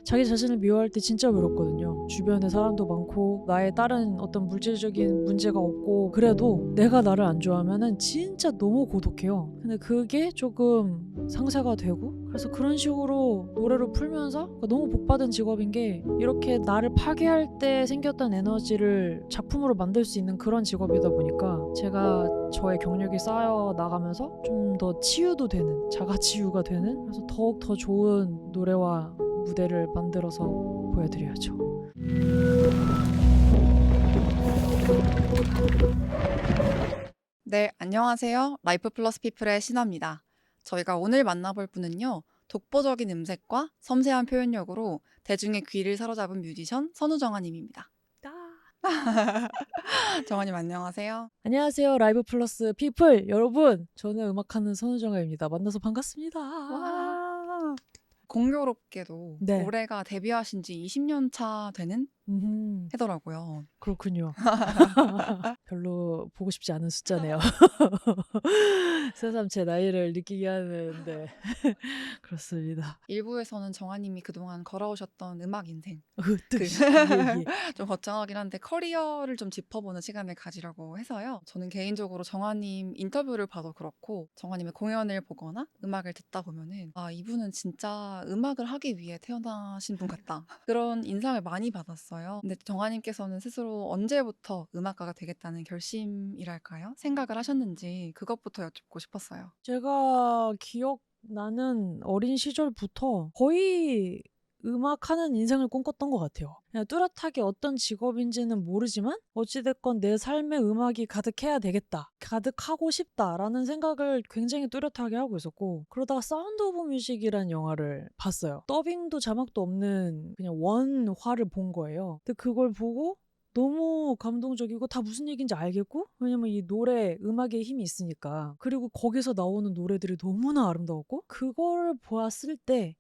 자기 자신을 미워할 때 진짜 외롭거든요. 주변에 사람도 많고 나의 다른 어떤 물질적인 문제가 없고 그래도 내가 나를 안 좋아하면은 진짜 너무 고독해요. 근데 그게 조금 상쇄가 되고 그래서 그런 식으로 노래로 풀면서 그러니까 너무 복받은 직업인 게 이렇게 나를 파괴할 때 생겼던 에너지를 작품으로 만들 수 있는 그런 직업이다 보니까 제가 저의 경력이 쌓여 나가면서 좀 더 치유도 되는 자가 치유가 되는 그래서 더욱 더 좋은 노래와 무대를 만들어서 보여드려야죠. 네, 안녕하세요. 라이프 플러스 피플의 신화입니다. 저희가 오늘 만나볼 분은요, 독보적인 음색과 섬세한 표현력으로 대중의 귀를 사로잡은 뮤지션 선우정아님입니다. 정아님 안녕하세요. 안녕하세요. 라이브 플러스 피플 여러분. 저는 음악하는 선우정아입니다. 만나서 반갑습니다. 와, 공교롭게도 네. 올해가 데뷔하신 지 20년 차 되는 음, 해더라고요. 그렇군요. 별로 보고 싶지 않은 숫자네요. 새삼 제 나이를 느끼게 하는데 그렇습니다. 일부에서는 정아님이 그동안 걸어오셨던 음악 인생, 으뜩 그 예예. 좀 거창하긴 한데 커리어를 좀 짚어보는 시간을 가지려고 해서요. 저는 개인적으로 정아님 인터뷰를 봐도 그렇고 정아님의 공연을 보거나 음악을 듣다 보면은 아 이분은 진짜 음악을 하기 위해 태어나신 분 같다. 그런 인상을 많이 받았어요. 근데 정아님께서는 스스로 언제부터 음악가가 되겠다는 결심이랄까요? 생각을 하셨는지 그것부터 여쭙고 싶었어요. 제가 기억나는 어린 시절부터 거의 음악하는 인생을 꿈꿨던 것 같아요. 그냥 뚜렷하게 어떤 직업인지는 모르지만 어찌됐건 내 삶에 음악이 가득해야 되겠다. 가득하고 싶다라는 생각을 굉장히 뚜렷하게 하고 있었고 그러다가 사운드 오브 뮤직이라는 영화를 봤어요. 더빙도 자막도 없는 그냥 원화를 본 거예요. 근데 그걸 보고 너무 감동적이고 다 무슨 얘기인지 알겠고 왜냐면 이 노래 음악에 힘이 있으니까 그리고 거기서 나오는 노래들이 너무나 아름다웠고 그걸 보았을 때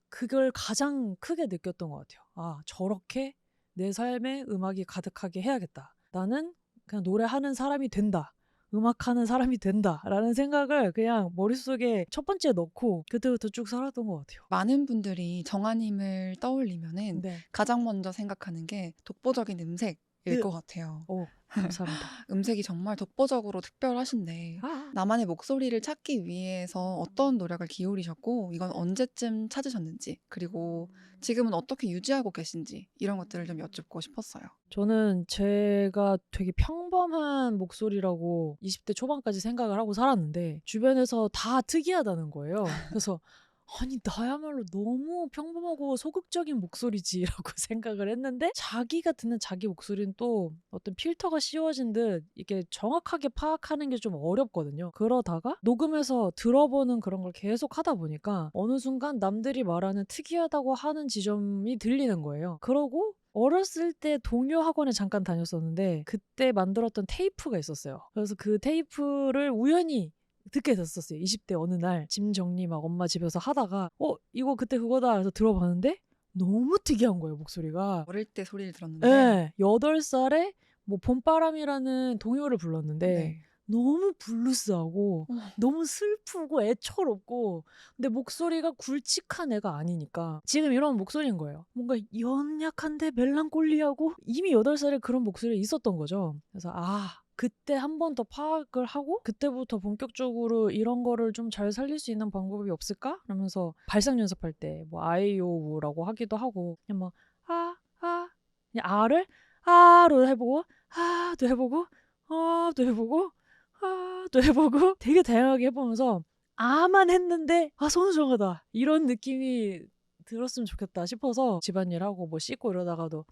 그걸 가장 크게 느꼈던 것 같아요. 아 저렇게 내 삶에 음악이 가득하게 해야겠다. 나는 그냥 노래하는 사람이 된다. 음악하는 사람이 된다라는 생각을 그냥 머릿속에 첫 번째 넣고 그때부터 쭉 살았던 것 같아요. 많은 분들이 정아님을 떠올리면은 네. 가장 먼저 생각하는 게 독보적인 음색일 으. 것 같아요. 오 감사합니다. 음색이 정말 독보적으로 특별하신데 아. 나만의 목소리를 찾기 위해서 어떤 노력을 기울이셨고 이건 언제쯤 찾으셨는지 그리고 지금은 어떻게 유지하고 계신지 이런 것들을 좀 여쭙고 싶었어요. 저는 제가 되게 평범한 목소리라고 20대 초반까지 생각을 하고 살았는데 주변에서 다 특이하다는 거예요. 그래서 '아니 나야말로 너무 평범하고 소극적인 목소리지.'라고 생각을 했는데 자기가 듣는 자기 목소리는 또 어떤 필터가 씌워진 듯 이게 정확하게 파악하는 게 좀 어렵거든요. 그러다가 녹음해서 들어보는 그런 걸 계속 하다 보니까 어느 순간 남들이 말하는 특이하다고 하는 지점이 들리는 거예요. 그러고 어렸을 때 동요 학원에 잠깐 다녔었는데 그때 만들었던 테이프가 있었어요. 그래서 그 테이프를 우연히 듣게 됐었어요. 20대 어느 날 짐 정리 막 엄마 집에서 하다가 '어 이거 그때 그거다.' 해서 들어봤는데 너무 특이한 거예요 목소리가. 어릴 때 소리를 들었는데 예. 8 살에 뭐 봄바람이라는 동요를 불렀는데 네. 너무 블루스하고 어머, 너무 슬프고 애처롭고 근데 목소리가 굵직한 애가 아니니까 지금 이런 목소리인 거예요. 뭔가 연약한데 멜랑콜리하고 이미 8 살에 그런 목소리가 있었던 거죠. 그래서 그때 한 번 더 파악을 하고 그때부터 본격적으로 '이런 거를 좀 잘 살릴 수 있는 방법이 없을까?' 그러면서 발성 연습할 때 뭐 아이오우라고 하기도 하고 그냥 뭐 아 아 그냥 아를 아로 해 보고 아도 해 보고 아도 해 보고 아도 해 보고 되게 다양하게 해 보면서 아만 했는데 '아 선우정아다.' 이런 느낌이 들었으면 좋겠다 싶어서 집안일하고 뭐 씻고 이러다가도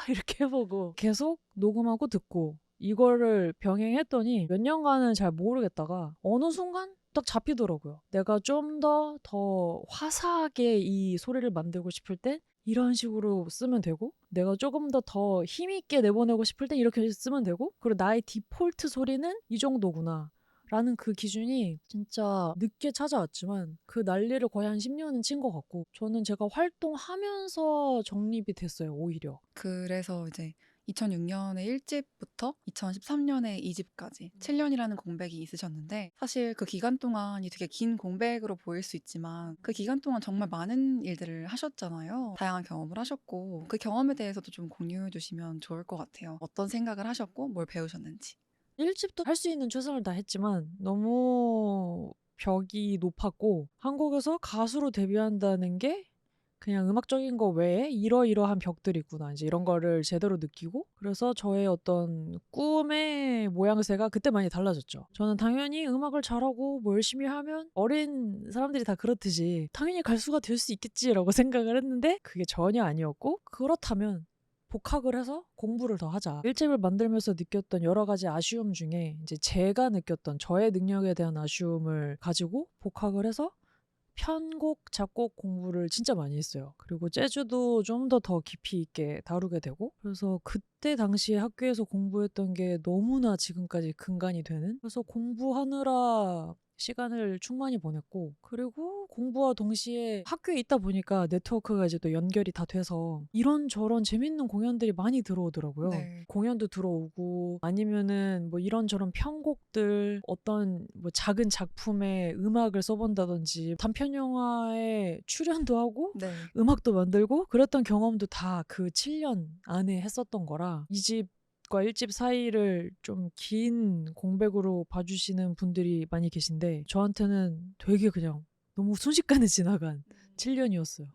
이렇게 해 보고 계속 녹음하고 듣고 이거를 병행했더니 몇 년간은 잘 모르겠다가 어느 순간 딱 잡히더라고요. 내가 좀 더 화사하게 이 소리를 만들고 싶을 땐 이런 식으로 쓰면 되고 내가 조금 더 힘 있게 내보내고 싶을 땐 이렇게 쓰면 되고 그리고 나의 디폴트 소리는 이 정도구나. 라는 그 기준이 진짜 늦게 찾아왔지만 그 난리를 거의 한 10 년은 친 것 같고 저는 제가 활동하면서 정립이 됐어요 오히려. 그래서 이제 2006년에 1집부터 2013년에 2집까지 7년이라는 공백이 있으셨는데 사실 그 기간 동안이 되게 긴 공백으로 보일 수 있지만 그 기간 동안 정말 많은 일들을 하셨잖아요. 다양한 경험을 하셨고 그 경험에 대해서도 좀 공유해 주시면 좋을 것 같아요. 어떤 생각을 하셨고 뭘 배우셨는지. 1집도 할 수 있는 최선을 다했지만 너무 벽이 높았고 한국에서 가수로 데뷔한다는 게 그냥 음악적인 거 외에 이러이러한 벽들이 있구나. 이제 이런 거를 제대로 느끼고 그래서 저의 어떤 꿈의 모양새가 그때 많이 달라졌죠. 저는 당연히 음악을 잘하고 뭐 열심히 하면 어린 사람들이 다 그렇듯이 당연히 가수가 될 수 있겠지라고 생각을 했는데 그게 전혀 아니었고 그렇다면 복학을 해서 공부를 더 하자. 1집을 만들면서 느꼈던 여러 가지 아쉬움 중에 이제 제가 느꼈던 저의 능력에 대한 아쉬움을 가지고 복학을 해서 편곡, 작곡 공부를 진짜 많이 했어요. 그리고 재즈도 좀 더 깊이 있게 다루게 되고 그래서 그때 당시에 학교에서 공부했던 게 너무나 지금까지 근간이 되는 그래서 공부하느라 시간을 충만히 보냈고 그리고 공부와 동시에 학교에 있다 보니까 네트워크가 이제 또 연결이 다 돼서 이런저런 재밌는 공연들이 많이 들어오더라고요. 네. 공연도 들어오고 아니면은 뭐 이런저런 편곡들 어떤 뭐 작은 작품에 음악을 써본다든지 단편 영화에 출연도 하고 네. 음악도 만들고 그랬던 경험도 다 그 7년 안에 했었던 거라 2집과 1집 사이를 좀 긴 공백으로 봐주시는 분들이 많이 계신데 저한테는 되게 그냥 너무 순식간에 지나간 7년이었어요.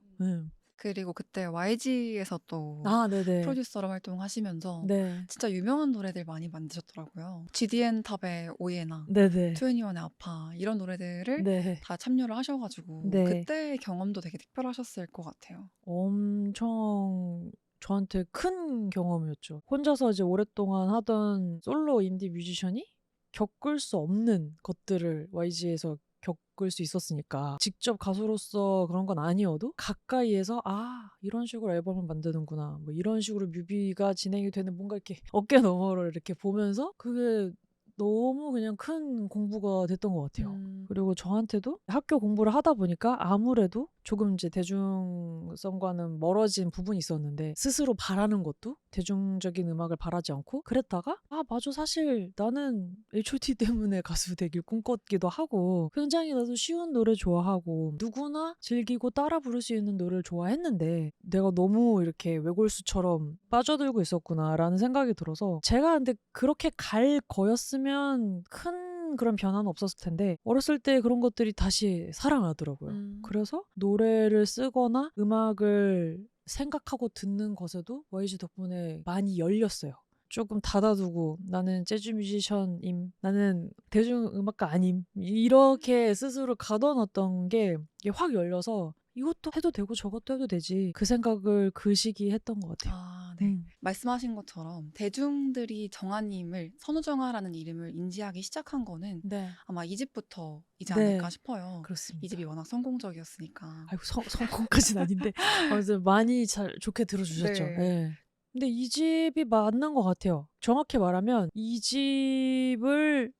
그리고 그때 YG에서 또 아, 네네. 프로듀서로 활동하시면서 네. 진짜 유명한 노래들 많이 만드셨더라고요. GDN 탑의 오예나, 네네. 2NE1의 아파 이런 노래들을 네. 다 참여를 하셔가지고 네. 그때의 경험도 되게 특별하셨을 것 같아요. 엄청 저한테 큰 경험이었죠. 혼자서 이제 오랫동안 하던 솔로 인디 뮤지션이 겪을 수 없는 것들을 YG에서 겪을 수 있었으니까 직접 가수로서 그런 건 아니어도 가까이에서 아 이런 식으로 앨범을 만드는구나 뭐 이런 식으로 뮤비가 진행이 되는 뭔가 이렇게 어깨 너머를 이렇게 보면서 그게 너무 그냥 큰 공부가 됐던 것 같아요. 그리고 저한테도 학교 공부를 하다 보니까 아무래도 조금 이제 대중성과는 멀어진 부분이 있었는데 스스로 바라는 것도 대중적인 음악을 바라지 않고 그랬다가 아 맞아 사실 나는 H.O.T 때문에 가수 되길 꿈꿨기도 하고 굉장히 나도 쉬운 노래 좋아하고 누구나 즐기고 따라 부를 수 있는 노래를 좋아했는데 내가 너무 이렇게 외골수처럼 빠져들고 있었구나라는 생각이 들어서 제가 근데 그렇게 갈 거였으면 큰 그런 변화는 없었을 텐데 어렸을 때 그런 것들이 다시 살아나더라고요. 그래서 노래를 쓰거나 음악을 생각하고 듣는 것에도 YG 덕분에 많이 열렸어요. 조금 닫아두고 나는 재즈 뮤지션임, 나는 대중음악가 아님 이렇게 스스로 가둬놨던 게 이게 확 열려서 이것도 해도 되고 저것도 해도 되지 그 생각을 그 시기에 했던 것 같아요. 아, 네. 말씀하신 것처럼 대중들이 정아님을 선우정아라는 이름을 인지하기 시작한 거는 네. 아마 2집부터이지 네. 않을까 싶어요. 그렇습니다. 2집이 워낙 성공적이었으니까. 아이고 성공까지는 아닌데 아무튼 많이 잘 좋게 들어주셨죠. 네. 예. 근데 이 집이 맞는 것 같아요. 정확히 말하면 이 집을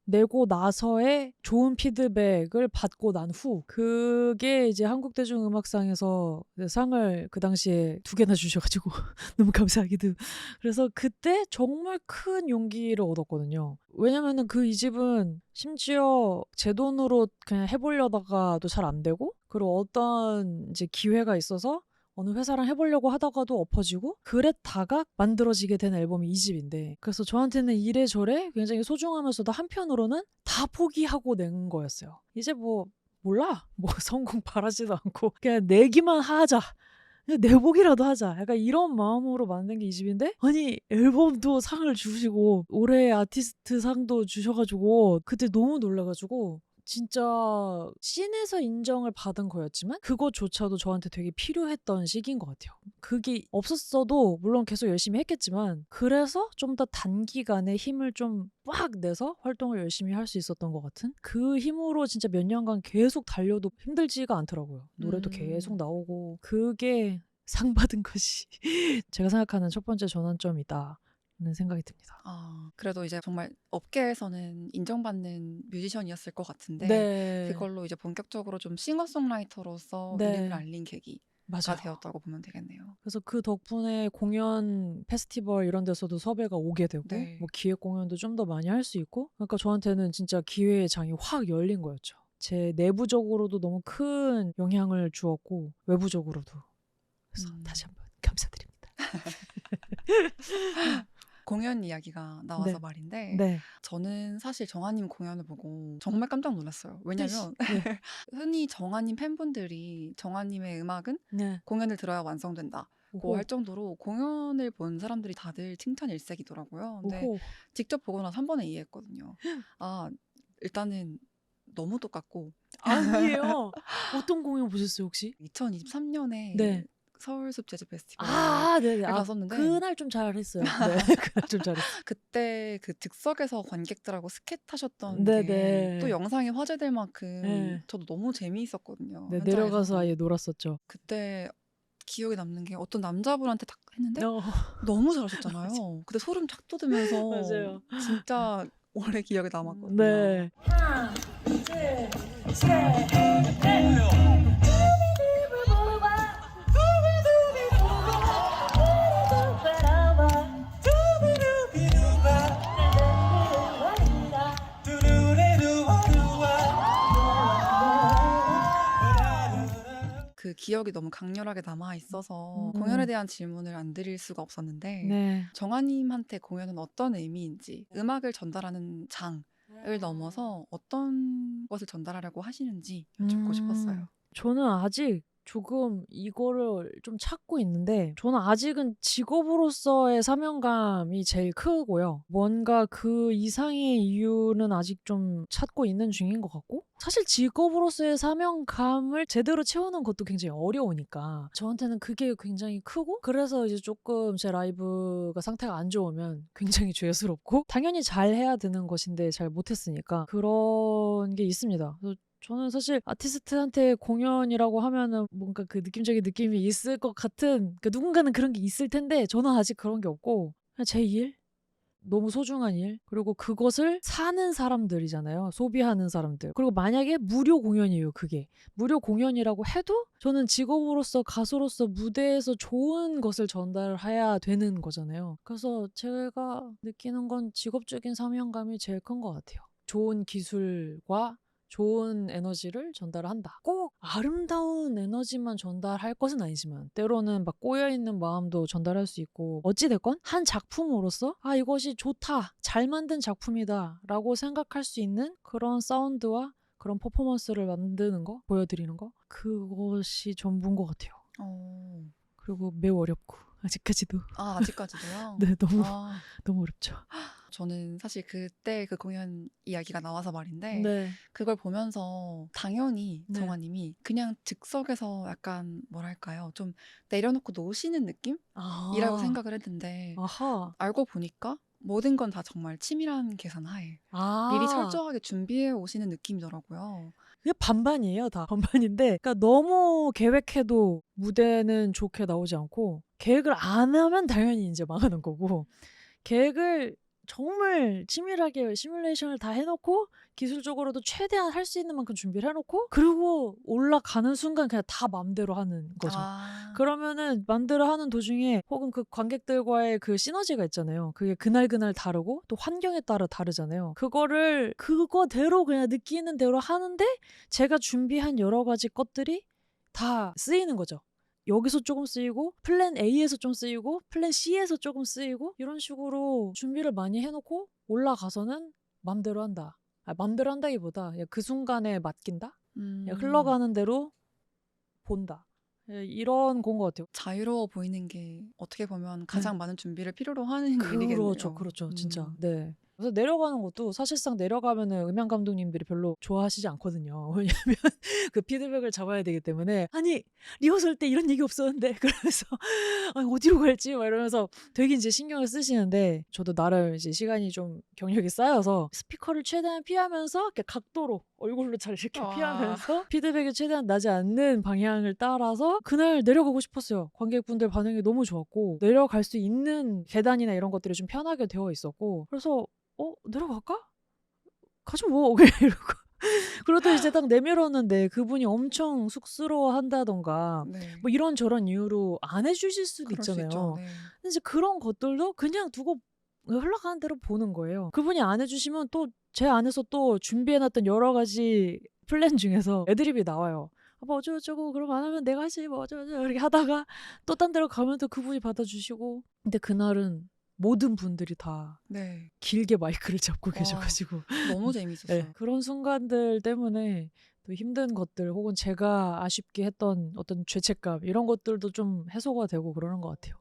내고 나서의 좋은 피드백을 받고 난 후 그게 이제 한국대중음악상에서 상을 그 당시에 2개나 주셔가지고 너무 감사하기도 그래서 그때 정말 큰 용기를 얻었거든요. 왜냐면은 그 2집은 심지어 제 돈으로 그냥 해보려다가도 잘 안 되고 그리고 어떤 이제 기회가 있어서 어느 회사랑 해보려고 하다가도 엎어지고 그랬다가 만들어지게 된 앨범이 2집인데 그래서 저한테는 이래저래 굉장히 소중하면서도 한편으로는 다 포기하고 낸 거였어요. 이제 뭐 몰라 뭐 성공 바라지도 않고 그냥 내기만 하자 그냥 내보기라도 하자 약간 이런 마음으로 만든 게 2집인데 아니 앨범도 상을 주시고 올해 아티스트 상도 주셔가지고 그때 너무 놀라가지고 진짜 씬에서 인정을 받은 거였지만 그것조차도 저한테 되게 필요했던 시기인 것 같아요. 그게 없었어도 물론 계속 열심히 했겠지만 그래서 좀 더 단기간에 힘을 좀 빡 내서 활동을 열심히 할 수 있었던 것 같은 그 힘으로 진짜 몇 년간 계속 달려도 힘들지가 않더라고요. 노래도 계속 나오고 그게 상 받은 것이 제가 생각하는 첫 번째 전환점이다. 는 생각이 듭니다. 아, 그래도 이제 정말 업계에서는 인정받는 뮤지션이었을 것 같은데 네. 그걸로 이제 본격적으로 좀 싱어송라이터로서 이름을 네. 알린 계기 맞아요. 되었다고 보면 되겠네요. 그래서 그 덕분에 공연 페스티벌 이런 데서도 섭외가 오게 되고 네. 뭐 기획 공연도 좀 더 많이 할 수 있고 그러니까 저한테는 진짜 기회의 장이 확 열린 거였죠. 제 내부적으로도 너무 큰 영향을 주었고 외부적으로도. 그래서 다시 음. 한번 감사드립니다. 공연 이야기가 나와서 네. 말인데 네. 저는 사실 정아님 공연을 보고 정말 깜짝 놀랐어요. 왜냐면 네. 흔히 정아님 팬분들이 정아님의 음악은 네. 공연을 들어야 완성된다고 오호. 할 정도로 공연을 본 사람들이 다들 칭찬 일색이더라고요. 근데 오호. 직접 보고 나서 한 번에 이해했거든요. 아, 일단은 너무 똑같고 아니에요. 어떤 공연 보셨어요, 혹시? 2023년에 네. 서울숲 재즈 페스티벌을 아, 네네. 갔었는데 그날 좀 잘했어요. 네. 그날 좀 잘했어요. 그때 그 즉석에서 관객들하고 스케트 하셨던 게 또 네네. 영상이 화제될 만큼 네. 저도 너무 재미있었거든요. 네, 내려가서 현장에서. 아예 놀았었죠. 그때 기억에 남는 게 어떤 남자분한테 딱 했는데 어. 너무 잘하셨잖아요. 그때 소름 착 돋으면서 맞아요. 진짜 오래 기억에 남았거든요. 네. 하나, 둘, 셋, 넷. 그 기억이 너무 강렬하게 남아 있어서 음. 공연에 대한 질문을 안 드릴 수가 없었는데 네. 정아님한테 공연은 어떤 의미인지 음악을 전달하는 장을 넘어서 어떤 것을 전달하려고 하시는지 여쭙고 싶었어요. 저는 아직 조금 이거를 좀 찾고 있는데 저는 아직은 직업으로서의 사명감이 제일 크고요. 뭔가 그 이상의 이유는 아직 좀 찾고 있는 중인 것 같고 사실 직업으로서의 사명감을 제대로 채우는 것도 굉장히 어려우니까 저한테는 그게 굉장히 크고 그래서 이제 조금 제 라이브가 상태가 안 좋으면 굉장히 죄스럽고 당연히 잘 해야 되는 것인데 잘 못했으니까 그런 게 있습니다. 그래서 저는 사실 아티스트한테 공연이라고 하면은 뭔가 그 느낌적인 느낌이 있을 것 같은 누군가는 그런 게 있을 텐데 저는 아직 그런 게 없고 그냥 제 일? 너무 소중한 일 그리고 그것을 사는 사람들이잖아요. 소비하는 사람들. 그리고 만약에 무료 공연이에요. 그게. 무료 공연이라고 해도 저는 직업으로서 가수로서 무대에서 좋은 것을 전달해야 되는 거잖아요. 그래서 제가 느끼는 건 직업적인 사명감이 제일 큰 것 같아요. 좋은 기술과 좋은 에너지를 전달한다. 꼭 아름다운 에너지만 전달할 것은 아니지만 때로는 막 꼬여있는 마음도 전달할 수 있고 어찌됐건 한 작품으로서 아 이것이 좋다 잘 만든 작품이다 라고 생각할 수 있는 그런 사운드와 그런 퍼포먼스를 만드는 거 보여드리는 거 그것이 전부인 것 같아요. 어. 그리고 매우 어렵고 아직까지도 아, 아직까지도요? 네 너무 아, 너무 어렵죠. 저는 사실 그때 그 공연 이야기가 나와서 말인데 네. 그걸 보면서 당연히 네. 정아님이 그냥 즉석에서 약간 뭐랄까요? 좀 내려놓고 노시는 느낌이라고 아. 생각을 했는데 아하. 알고 보니까 모든 건 다 정말 치밀한 계산 하에 미리 아. 철저하게 준비해 오시는 느낌이더라고요. 그게 반반이에요, 다. 반반인데 그러니까 너무 계획해도 무대는 좋게 나오지 않고 계획을 안 하면 당연히 인제 망하는 거고 계획을 정말 치밀하게 시뮬레이션을 다 해 놓고 기술적으로도 최대한 할 수 있는 만큼 준비를 해 놓고 그리고 올라가는 순간 그냥 다 맘대로 하는 거죠. 아. 그러면은 맘대로 하는 도중에 혹은 그 관객들과의 그 시너지가 있잖아요. 그게 그날그날 다르고 또 환경에 따라 다르잖아요. 그거를 그거대로 그냥 느끼는 대로 하는데 제가 준비한 여러 가지 것들이 다 쓰이는 거죠. 여기서 조금 쓰이고 플랜 A에서 좀 쓰이고 플랜 C에서 조금 쓰이고 이런 식으로 준비를 많이 해 놓고 올라가서는 맘대로 한다. 맘대로 한다기보다 그냥 그 순간에 맡긴다? 그냥 흘러가는 대로 본다. 예 이런 건 것 같아요. 자유로워 보이는 게 어떻게 보면 가장 많은 준비를 필요로 하는 그렇죠. 일이겠네요. 그렇죠. 진짜. 네. 그래서 내려가는 것도 사실상 내려가면은 음향 감독님들이 별로 좋아하시지 않거든요. 왜냐면 그 피드백을 잡아야 되기 때문에 "아니 리허설 때 이런 얘기 없었는데." 그러면서 "아니 어디로 갈지?" 막 이러면서 되게 인제 신경을 쓰시는데 저도 나름 이제 시간이 좀 경력이 쌓여서 스피커를 최대한 피하면서 이렇게 각도로 얼굴로 잘 이렇게 와. 피하면서 피드백이 최대한 나지 않는 방향을 따라서 그날 내려가고 싶었어요. 관객분들 반응이 너무 좋았고 내려갈 수 있는 계단이나 이런 것들이 좀 편하게 되어 있었고 그래서 '어 내려갈까? 가죠 뭐.' 그냥 이러고 그리고 또 이제 딱 내밀었는데 그분이 엄청 쑥스러워한다던가 네. 뭐 이런저런 이유로 안 해주실 수도 그럴 수 있죠. 있잖아요. 네. 근데 이제 그런 것들도 그냥 두고 흘러가는 대로 보는 거예요. 그분이 안 해주시면 또 제 안에서 또 준비해놨던 여러 가지 플랜 중에서 애드립이 나와요. 뭐 어쩌고저쩌고 그럼 안 하면 내가 하지 뭐 어쩌고저쩌고 이렇게 하다가 또 딴 데로 가면 또 그분이 받아주시고 근데 그날은 모든 분들이 다 네. 길게 마이크를 잡고 와. 계셔가지고 너무 네, 재밌었어요. 그런 순간들 때문에 또 힘든 것들 혹은 제가 아쉽게 했던 어떤 죄책감 이런 것들도 좀 해소가 되고 그러는 것 같아요.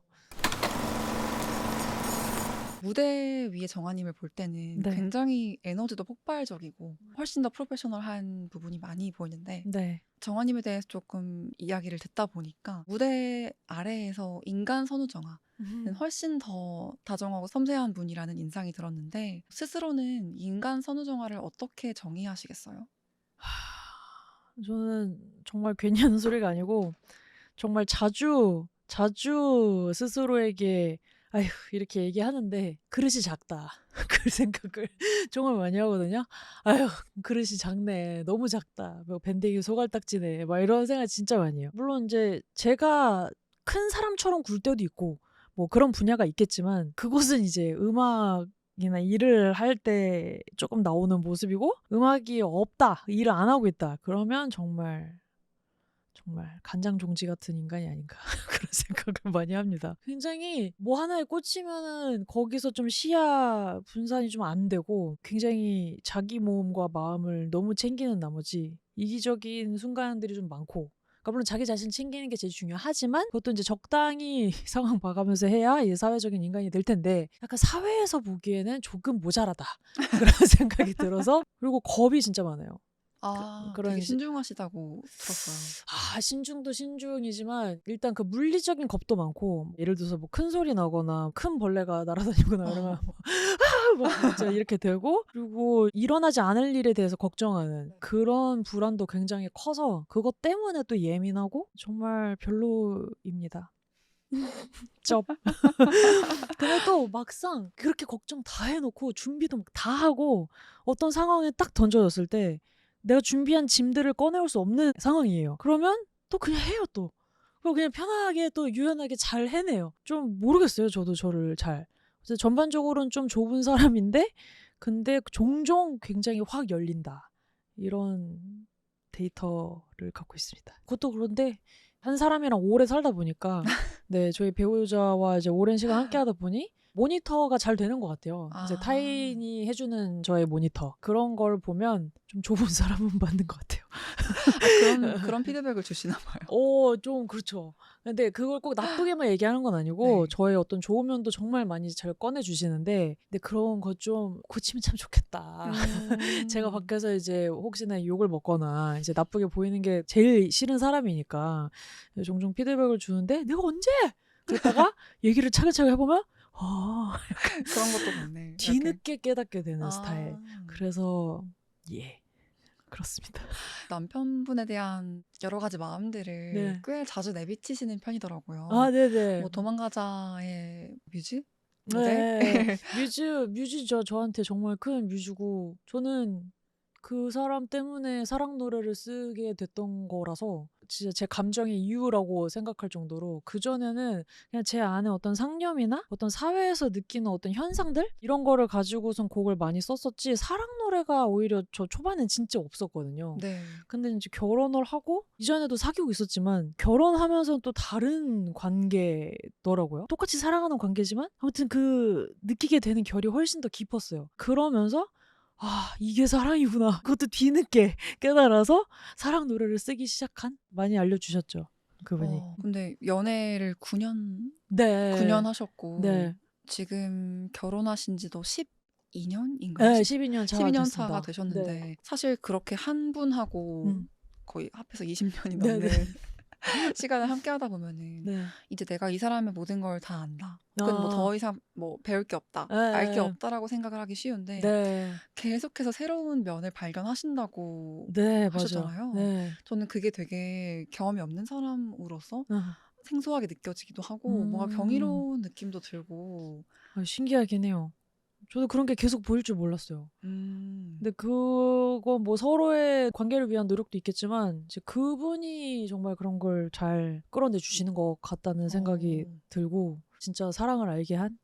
무대 위에 정아님을 볼 때는 네. 굉장히 에너지도 폭발적이고 훨씬 더 프로페셔널한 부분이 많이 보이는데 네. 정아님에 대해서 조금 이야기를 듣다 보니까 무대 아래에서 인간 선우정아는 훨씬 더 다정하고 섬세한 분이라는 인상이 들었는데 스스로는 인간 선우정아를 어떻게 정의하시겠어요? 저는 정말 괜히 하는 소리가 아니고 정말 자주 스스로에게 아휴 이렇게 얘기하는데 그릇이 작다 그 생각을 정말 많이 하거든요. 아휴 그릇이 작네 너무 작다 뭐 밴댕이 소갈딱지네 막 이런 생각 진짜 많이 해요. 물론 이제 제가 큰 사람처럼 굴 때도 있고 뭐 그런 분야가 있겠지만 그곳은 이제 음악이나 일을 할 때 조금 나오는 모습이고 음악이 없다 일을 안 하고 있다 그러면 정말 간장종지 같은 인간이 아닌가 그런 생각을 많이 합니다. 굉장히 뭐 하나에 꽂히면은 거기서 좀 시야 분산이 좀 안 되고 굉장히 자기 몸과 마음을 너무 챙기는 나머지 이기적인 순간들이 좀 많고 그러니까 물론 자기 자신 챙기는 게 제일 중요하지만 그것도 이제 적당히 상황 봐가면서 해야 이제 사회적인 인간이 될 텐데 약간 사회에서 보기에는 조금 모자라다 그런 생각이 들어서 그리고 겁이 진짜 많아요. 아, 그런 되게 신중하시다고 들었어요. 신중도 신중이지만 일단 그 물리적인 겁도 많고 예를 들어서 뭐 큰 소리 나거나 큰 벌레가 날아다니거나 이러면 막 진짜 이렇게 되고 그리고 일어나지 않을 일에 대해서 걱정하는 그런 불안도 굉장히 커서 그것 때문에 또 예민하고 정말 별로입니다. 쩝. 근데 또 막상 그렇게 걱정 다 해놓고 준비도 막 다 하고 어떤 상황에 딱 던져졌을 때 내가 준비한 짐들을 꺼내올 수 없는 상황이에요. 그러면 또 그냥 해요 또. 그리고 그냥 편하게 또 유연하게 잘 해내요. 좀 모르겠어요 저도 저를 잘. 그래서 전반적으로는 좀 좁은 사람인데 근데 종종 굉장히 확 열린다. 이런 데이터를 갖고 있습니다. 그것도 그런데 한 사람이랑 오래 살다 보니까 네 저희 배우자와 이제 오랜 시간 함께 하다 보니 모니터가 잘 되는 것 같아요. 이제 아, 타인이 해주는 저의 모니터 그런 걸 보면 좀 좁은 사람은 맞는 것 같아요. 그런 피드백을 주시나 봐요. 좀 그렇죠. 근데 그걸 꼭 나쁘게만 얘기하는 건 아니고 네. 저의 어떤 좋은 면도 정말 많이 잘 꺼내 주시는데 근데 그런 거 좀 고치면 참 좋겠다. 제가 밖에서 이제 혹시나 욕을 먹거나 이제 나쁘게 보이는 게 제일 싫은 사람이니까 종종 피드백을 주는데 내가 언제? 그랬다가 얘기를 차근차근 해보면 그런 것도 많네. 이렇게. 뒤늦게 깨닫게 되는 스타일. 아, 그래서 예 그렇습니다. 남편분에 대한 여러 가지 마음들을 네. 꽤 자주 내비치시는 편이더라고요. 네네. 뭐 도망가자의 뮤즈? 네. 무대? 뮤즈죠. 저한테 정말 큰 뮤즈고 저는 그 사람 때문에 사랑 노래를 쓰게 됐던 거라서 진짜 제 감정의 이유라고 생각할 정도로 그전에는 그냥 제 안에 어떤 상념이나 어떤 사회에서 느끼는 어떤 현상들 이런 거를 가지고선 곡을 많이 썼었지 사랑 노래가 오히려 저 초반엔 진짜 없었거든요. 네. 근데 이제 결혼을 하고 이전에도 사귀고 있었지만 결혼하면서는 또 다른 관계더라고요. 똑같이 사랑하는 관계지만 아무튼 그 느끼게 되는 결이 훨씬 더 깊었어요. 그러면서 이게 사랑이구나. 그것도 뒤늦게 깨달아서 사랑 노래를 쓰기 시작한 많이 알려주셨죠. 그분이. 근데 연애를 9년 네. 하셨고 네. 지금 결혼하신 지도 12년인가요? 네, 12년 차가 12년 됐습니다. 차가 되셨는데 사실 그렇게 한 분하고 음. 거의 합해서 20년이 네, 넘는 네. 시간을 함께 하다 보면은 네. 이제 내가 이 사람의 모든 걸 다 안다. 혹은 뭐 아. 더 이상 뭐 배울 게 없다. 네, 알 게 네. 없다라고 생각을 하기 쉬운데 네. 계속해서 새로운 면을 발견하신다고 네, 맞아요. 하셨잖아요. 네. 저는 그게 되게 경험이 없는 사람으로서 아. 생소하게 느껴지기도 하고 뭔가 음. 경이로운 느낌도 들고 신기하긴 해요. 저도 그런 게 계속 보일 줄 몰랐어요. 근데 그건 뭐 서로의 관계를 위한 노력도 있겠지만 이제 그분이 정말 그런 걸 잘 끌어내 주시는 것 같다는 생각이 들고 진짜 사랑을 알게 한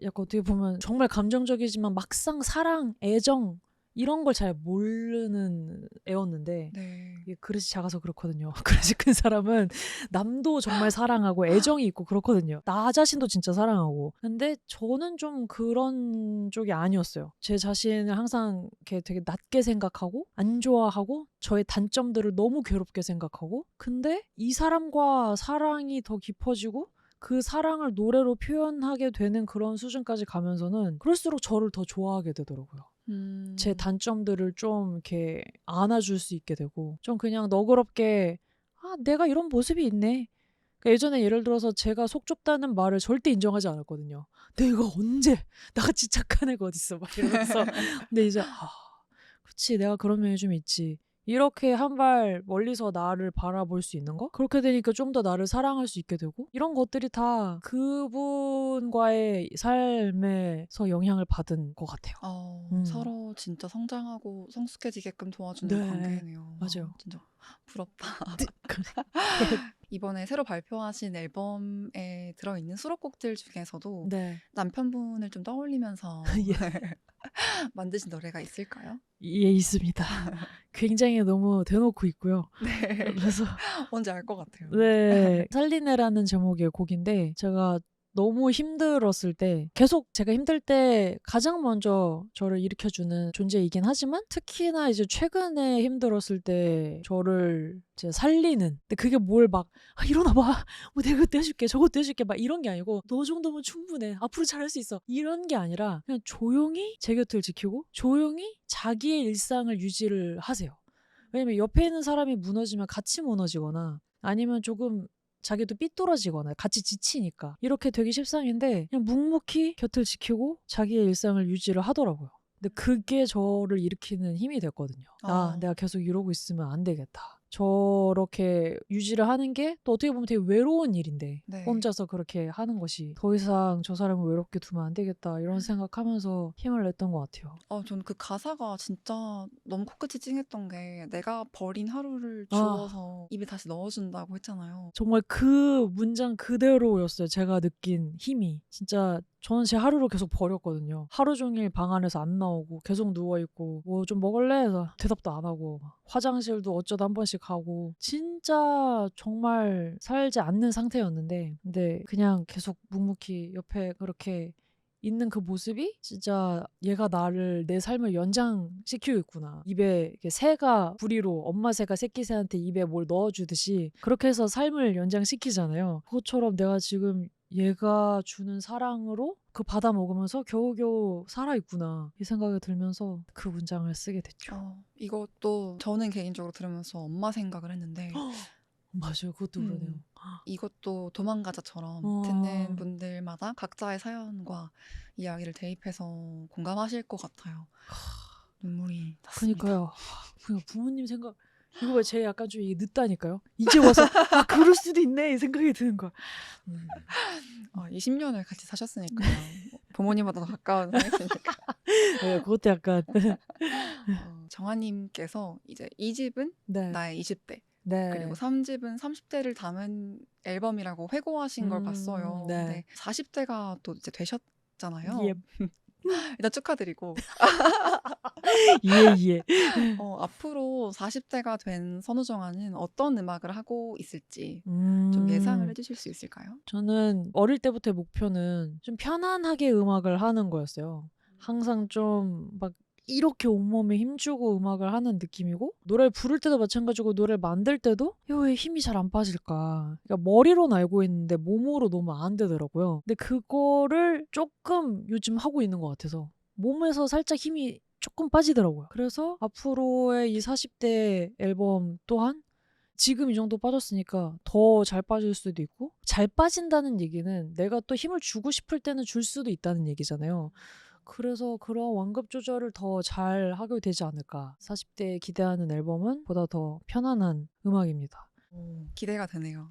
약간 어떻게 보면 정말 감정적이지만 막상 사랑, 애정 이런 걸 잘 모르는 애였는데 네. 이게 그릇이 작아서 그렇거든요. 그릇이 큰 사람은 남도 정말 사랑하고 애정이 있고 그렇거든요. 나 자신도 진짜 사랑하고. 근데 저는 좀 그런 쪽이 아니었어요. 제 자신을 항상 이렇게 되게 낮게 생각하고 안 좋아하고 저의 단점들을 너무 괴롭게 생각하고 근데 이 사람과 사랑이 더 깊어지고 그 사랑을 노래로 표현하게 되는 그런 수준까지 가면서는 그럴수록 저를 더 좋아하게 되더라고요. 제 단점들을 좀 이렇게 안아줄 수 있게 되고 좀 그냥 너그럽게 아 내가 이런 모습이 있네. 그러니까 예전에 예를 들어서 제가 속 좁다는 말을 절대 인정하지 않았거든요. 내가 언제 나같이 착한 애가 어딨어 막 이러면서 근데 이제 그치 내가 그런 면이 좀 있지. 이렇게 한 발 멀리서 나를 바라볼 수 있는 거? 그렇게 되니까 좀 더 나를 사랑할 수 있게 되고 이런 것들이 다 그분과의 삶에서 영향을 받은 것 같아요. 서로 진짜 성장하고 성숙해지게끔 도와주는 네, 관계네요. 맞아요. 진짜 부럽다. 그래. 이번에 새로 발표하신 앨범에 들어있는 수록곡들 중에서도 네. 남편분을 좀 떠올리면서 예. 만드신 노래가 있을까요? 예, 있습니다. 굉장히 너무 대놓고 있고요. 네. 그래서 뭔지 알 것 같아요. 네, 살리네라는 제목의 곡인데 제가 너무 힘들었을 때 계속 제가 힘들 때 가장 먼저 저를 일으켜주는 존재이긴 하지만 특히나 이제 최근에 힘들었을 때 저를 이제 살리는 근데 그게 뭘 막 일어나봐 뭐 내가 그때 해줄게 저것도 해줄게 막 이런 게 아니고 너 정도면 충분해 앞으로 잘할 수 있어 이런 게 아니라 그냥 조용히 제 곁을 지키고 조용히 자기의 일상을 유지를 하세요. 왜냐면 옆에 있는 사람이 무너지면 같이 무너지거나 아니면 조금 자기도 삐뚤어지거나 같이 지치니까 이렇게 되기 십상인데 그냥 묵묵히 곁을 지키고 자기의 일상을 유지를 하더라고요. 근데 그게 저를 일으키는 힘이 됐거든요. 내가 계속 이러고 있으면 안 되겠다. 저렇게 유지를 하는 게 또 어떻게 보면 되게 외로운 일인데 네. 혼자서 그렇게 하는 것이 더 이상 저 사람을 외롭게 두면 안 되겠다 이런 생각하면서 힘을 냈던 것 같아요. 저는 그 가사가 진짜 너무 코끝이 찡했던 게 내가 버린 하루를 아. 주워서 입에 다시 넣어준다고 했잖아요. 정말 그 문장 그대로였어요. 제가 느낀 힘이. 진짜 저는 제 하루를 계속 버렸거든요. 하루 종일 방 안에서 안 나오고 계속 누워있고 뭐 좀 먹을래? 해서 대답도 안 하고 화장실도 어쩌다 한 번씩 가고 진짜 정말 살지 않는 상태였는데 근데 그냥 계속 묵묵히 옆에 그렇게 있는 그 모습이 진짜 얘가 나를 내 삶을 연장시키고 있구나. 입에 이렇게 새가 부리로 엄마 새가 새끼 새한테 입에 뭘 넣어주듯이 그렇게 해서 삶을 연장시키잖아요. 그것처럼 내가 지금 얘가 주는 사랑으로 그 받아 먹으면서 겨우겨우 살아있구나 이 생각이 들면서 그 문장을 쓰게 됐죠. 이것도 저는 개인적으로 들으면서 엄마 생각을 했는데 맞아요. 그것도 그러네요. 이것도 도망가자처럼 듣는 분들마다 각자의 사연과 이야기를 대입해서 공감하실 것 같아요. 눈물이 났습니다. 그러니까요. 부모님 생각 이거 봐, 제 약간 좀 이게 늦다니까요. 이제 와서 그럴 수도 있네 이 생각이 드는 거야. 20년을 같이 사셨으니까요. 부모님보다 더 가까운 사이시니까. 네, 그것도 약간 정아님께서 이제 2집은 네. 나의 20대 네. 그리고 3집은 30대를 담은 앨범이라고 회고하신 걸 봤어요. 네. 근데 40대가 또 이제 되셨잖아요. 예. 일단 축하드리고 예. 앞으로 40대가 된 선우정아는 어떤 음악을 하고 있을지 좀 예상을 해주실 수 있을까요? 저는 어릴 때부터의 목표는 좀 편안하게 음악을 하는 거였어요. 항상 좀 막 이렇게 온몸에 힘주고 음악을 하는 느낌이고 노래를 부를 때도 마찬가지고 노래를 만들 때도 왜 힘이 잘 안 빠질까. 그러니까 머리로는 알고 있는데 몸으로 너무 안 되더라고요. 근데 그거를 조금 요즘 하고 있는 것 같아서 몸에서 살짝 힘이 조금 빠지더라고요. 그래서 앞으로의 이 40대 앨범 또한 지금 이 정도 빠졌으니까 더 잘 빠질 수도 있고 잘 빠진다는 얘기는 내가 또 힘을 주고 싶을 때는 줄 수도 있다는 얘기잖아요. 그래서 그런 완급 조절을 더 잘 하게 되지 않을까. 40대에 기대하는 앨범은 보다 더 편안한 음악입니다. 기대가 되네요.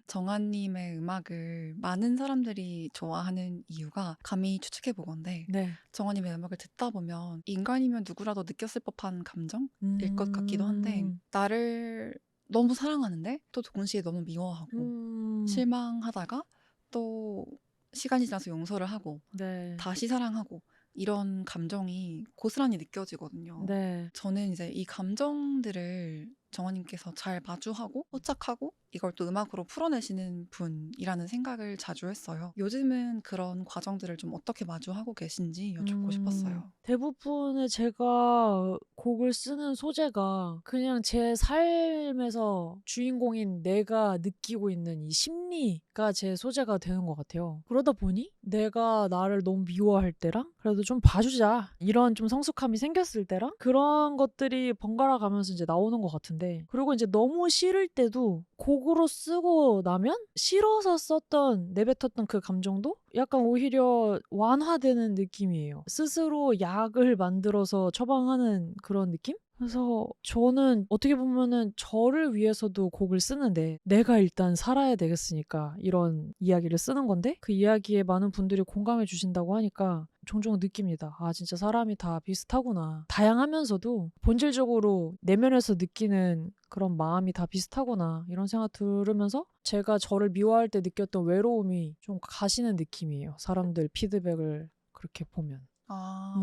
정아님의 음악을 많은 사람들이 좋아하는 이유가 감히 추측해 보건데 네. 정아님의 음악을 듣다 보면 인간이면 누구라도 느꼈을 법한 감정일 것 같기도 한데 나를 너무 사랑하는데 또 동시에 너무 미워하고 실망하다가 또 시간이 지나서 용서를 하고 네. 다시 사랑하고 이런 감정이 고스란히 느껴지거든요. 네. 저는 이제 이 감정들을 정원님께서 잘 마주하고 포착하고 이걸 또 음악으로 풀어내시는 분이라는 생각을 자주 했어요. 요즘은 그런 과정들을 좀 어떻게 마주하고 계신지 여쭙고 싶었어요. 대부분의 제가 곡을 쓰는 소재가 그냥 제 삶에서 주인공인 내가 느끼고 있는 이 심리가 제 소재가 되는 것 같아요. 그러다 보니 내가 나를 너무 미워할 때랑 그래도 좀 봐주자 이런 좀 성숙함이 생겼을 때랑 그런 것들이 번갈아 가면서 이제 나오는 것 같은데 그리고 이제 너무 싫을 때도 곡으로 쓰고 나면 싫어서 썼던 내뱉었던 그 감정도 약간 오히려 완화되는 느낌이에요. 스스로 약을 만들어서 처방하는 그런 느낌? 그래서 저는 어떻게 보면은 저를 위해서도 곡을 쓰는데 내가 일단 살아야 되겠으니까 이런 이야기를 쓰는 건데 그 이야기에 많은 분들이 공감해 주신다고 하니까 종종 느낍니다. 아, 진짜 사람이 다 비슷하구나. 다양하면서도 본질적으로 내면에서 느끼는 그런 마음이 다 비슷하구나. 이런 생각 들으면서 제가 저를 미워할 때 느꼈던 외로움이 좀 가시는 느낌이에요. 사람들 피드백을 그렇게 보면.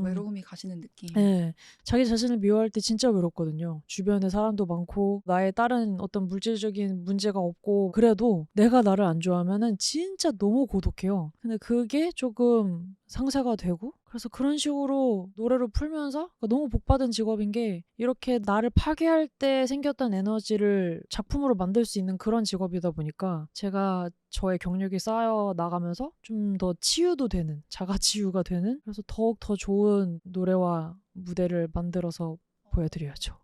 외로움이 가시는 느낌. 네. 자기 자신을 미워할 때 진짜 외롭거든요. 주변에 사람도 많고 나의 다른 어떤 물질적인 문제가 없고 그래도 내가 나를 안 좋아하면은 진짜 너무 고독해요. 근데 그게 조금 상쇄가 되고 그래서 그런 식으로 노래로 풀면서 너무 복받은 직업인 게 이렇게 나를 파괴할 때 생겼던 에너지를 작품으로 만들 수 있는 그런 직업이다 보니까 제가 저의 경력이 쌓여 나가면서 좀 더 치유도 되는 자가 치유가 되는 그래서 더욱 더 좋은 노래와 무대를 만들어서 보여드려야죠.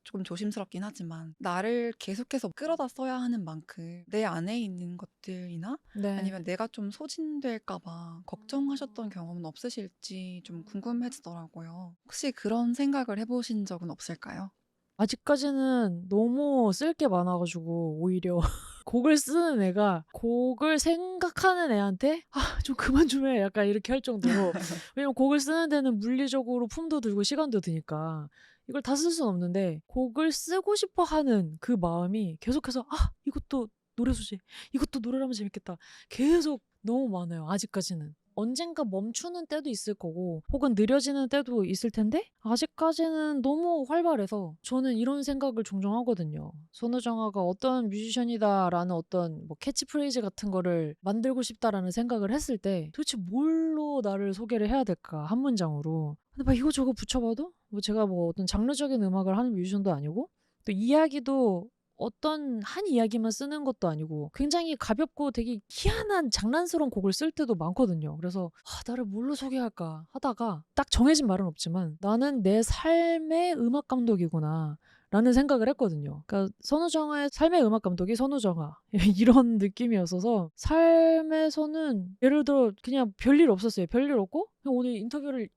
조금 조심스럽긴 하지만 나를 계속해서 끌어다 써야 하는 만큼 내 안에 있는 것들이나 네. 아니면 내가 좀 소진될까 봐 걱정하셨던 경험은 없으실지 좀 궁금해지더라고요. 혹시 그런 생각을 해보신 적은 없을까요? 아직까지는 너무 쓸 게 많아가지고 오히려 곡을 쓰는 애가 곡을 생각하는 애한테 좀 그만 좀 해 약간 이렇게 할 정도로 왜냐면 곡을 쓰는 데는 물리적으로 품도 들고 시간도 드니까 이걸 다 쓸 수는 없는데 곡을 쓰고 싶어 하는 그 마음이 계속해서 이것도 노래 소재 이것도 노래라면 재밌겠다 계속 너무 많아요. 아직까지는. 언젠가 멈추는 때도 있을 거고 혹은 느려지는 때도 있을 텐데 아직까지는 너무 활발해서 저는 이런 생각을 종종 하거든요. 선우정아가 어떤 뮤지션이다라는 어떤 뭐 캐치프레이즈 같은 거를 만들고 싶다라는 생각을 했을 때 도대체 뭘로 나를 소개를 해야 될까 한 문장으로. 근데 막 이거저거 붙여봐도 뭐 제가 뭐 어떤 장르적인 음악을 하는 뮤지션도 아니고 또 이야기도 어떤 한 이야기만 쓰는 것도 아니고 굉장히 가볍고 되게 희한한 장난스러운 곡을 쓸 때도 많거든요. 그래서 나를 뭘로 소개할까 하다가 딱 정해진 말은 없지만 나는 내 삶의 음악 감독이구나 라는 생각을 했거든요. 그러니까 선우정아의 삶의 음악 감독이 선우정아 이런 느낌이었어서 삶에서는 예를 들어 그냥 별일 없었어요. 별일 없고 그냥 오늘 인터뷰를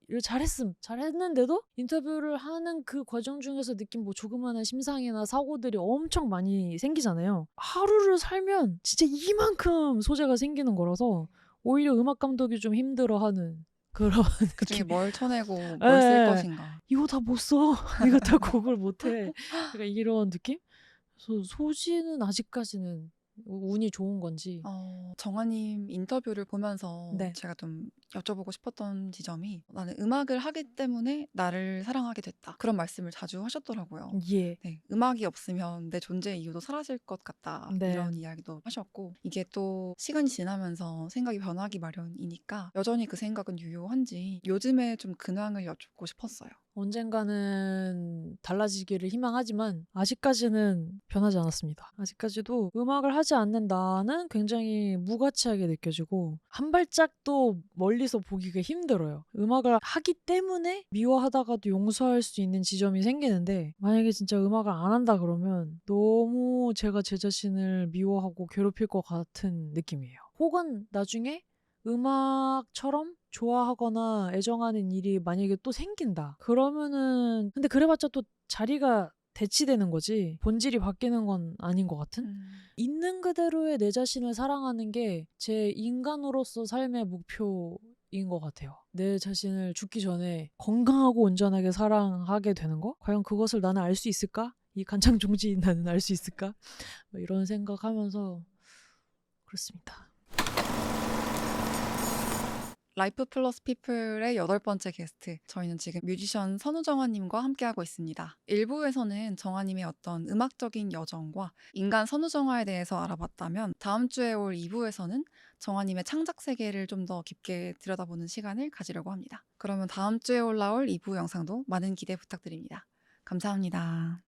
잘했는데도 인터뷰를 하는 그 과정 중에서 느낀 뭐 조그마한 심상이나 사고들이 엄청 많이 생기잖아요. 하루를 살면 진짜 이만큼 소재가 생기는 거라서 오히려 음악 감독이 좀 힘들어하는 그런 그중에 느낌. 뭘 쳐내고 뭘 쓸 예. 것인가. 이거 다 못 써. 이거 다 곡을 못 해. 약간 이런 느낌? 그래서 소지는 아직까지는 운이 좋은 건지. 정아님 인터뷰를 보면서 네. 제가 좀 여쭤보고 싶었던 지점이 나는 음악을 하기 때문에 나를 사랑하게 됐다. 그런 말씀을 자주 하셨더라고요. 예. 네, 음악이 없으면 내 존재의 이유도 사라질 것 같다. 네. 이런 이야기도 하셨고 이게 또 시간이 지나면서 생각이 변하기 마련이니까 여전히 그 생각은 유효한지 요즘에 좀 근황을 여쭙고 싶었어요. 언젠가는 달라지기를 희망하지만 아직까지는 변하지 않았습니다. 아직까지도 음악을 하지 않는 나는 굉장히 무가치하게 느껴지고 한 발짝도 멀리서 보기가 힘들어요. 음악을 하기 때문에 미워하다가도 용서할 수 있는 지점이 생기는데 만약에 진짜 음악을 안 한다 그러면 너무 제가 제 자신을 미워하고 괴롭힐 것 같은 느낌이에요. 혹은 나중에 음악처럼 좋아하거나 애정하는 일이 만약에 또 생긴다. 그러면은 근데 그래봤자 또 자리가 대치되는 거지 본질이 바뀌는 건 아닌 것 같은? 있는 그대로의 내 자신을 사랑하는 게 제 인간으로서 삶의 목표인 것 같아요. 내 자신을 죽기 전에 건강하고 온전하게 사랑하게 되는 거? 과연 그것을 나는 알 수 있을까? 이 간창종지인 나는 알 수 있을까? 뭐 이런 생각하면서 그렇습니다. 라이프 플러스 피플의 8번째 게스트. 저희는 지금 뮤지션 선우정아님과 함께하고 있습니다. 1부에서는 정아님의 어떤 음악적인 여정과 인간 선우정아에 대해서 알아봤다면 다음 주에 올 2부에서는 정아님의 창작 세계를 좀 더 깊게 들여다보는 시간을 가지려고 합니다. 그러면 다음 주에 올라올 2부 영상도 많은 기대 부탁드립니다. 감사합니다.